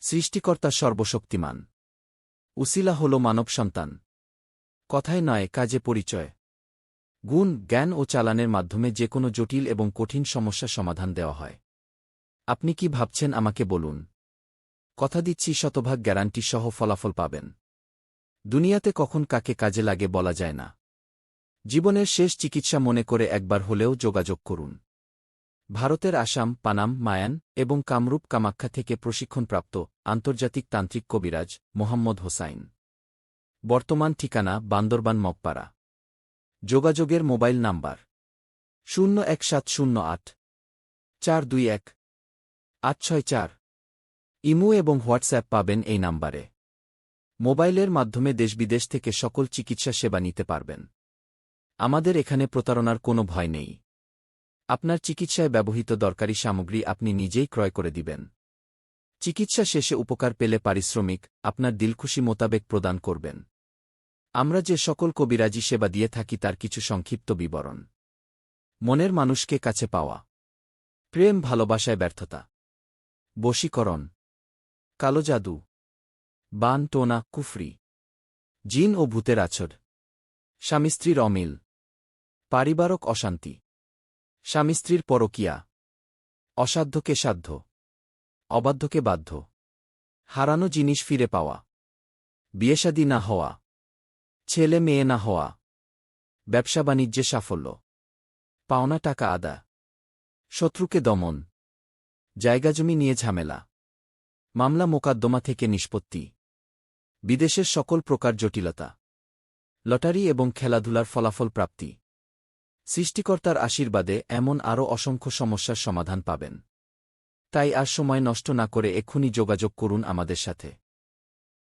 সৃষ্টিকর্তা সর্বশক্তিমান। উসিলা হল মানব সন্তান। কথায় নয়, কাজে পরিচয়। গুণ, জ্ঞান ও চালানের মাধ্যমে যে কোনো জটিল এবং কঠিন সমস্যা সমাধান দেওয়া হয়। আপনি কি ভাবছেন আমাকে বলুন। কথা দিচ্ছি, শতভাগ গ্যারান্টি সহ ফলাফল পাবেন। দুনিয়াতে কখন কাকে কাজে লাগে বলা যায় না। জীবনের শেষ চিকিৎসা মনে করে একবার হলেও যোগাযোগ করুন। ভারতের আসাম, পানাম, মায়ান এবং কামরূপ কামাখ্যা থেকে প্রশিক্ষণপ্রাপ্ত আন্তর্জাতিক তান্ত্রিক কবিরাজ মোহাম্মদ হোসাইন। বর্তমান ঠিকানা বান্দরবান মগপাড়া। যোগাযোগের মোবাইল নাম্বার 01708-421-864। ইমো এবং হোয়াটসঅ্যাপ পাবেন এই নাম্বারে। মোবাইলের মাধ্যমে দেশবিদেশ থেকে সকল চিকিৎসা সেবা নিতে পারবেন। আমাদের এখানে প্রতারণার কোনো ভয় নেই। আপনার চিকিৎসায় ব্যবহৃত দরকারি সামগ্রী আপনি নিজেই ক্রয় করে দিবেন। চিকিৎসা শেষে উপকার পেলে পারিশ্রমিক আপনার দিলখুশি মোতাবেক প্রদান করবেন। আমরা যে সকল কবিরাজি সেবা দিয়ে থাকি তার কিছু সংক্ষিপ্ত বিবরণ। মনের মানুষকে কাছে পাওয়া, প্রেম ভালোবাসায় ব্যর্থতা, বশীকরণ, কালো জাদু, বান টোনা, কুফরি, জিন ও ভূতের আছড়, স্বামী স্ত্রীর অমিল, পারিবারিক অশান্তি, স্বামী স্ত্রীর পরকীয়া, অসাধ্যকে সাধ্য, অবাধ্যকে বাধ্য, হারানো জিনিস ফিরে পাওয়া, বিয়েশাদী না হওয়া, ছেলে মেয়ে না হওয়া, ব্যবসা বাণিজ্যে সাফল্য, পাওনা টাকা আদা, শত্রুকে দমন, জায়গাজমি নিয়ে ঝামেলা, মামলা মোকদ্দমা থেকে নিষ্পত্তি, বিদেশের সকল প্রকার জটিলতা, লটারি এবং খেলাধুলার ফলাফল প্রাপ্তি। সৃষ্টিকর্তার আশীর্বাদে এমন আরও অসংখ্য সমস্যার সমাধান পাবেন। তাই আর সময় নষ্ট না করে এক্ষুনি যোগাযোগ করুন আমাদের সাথে।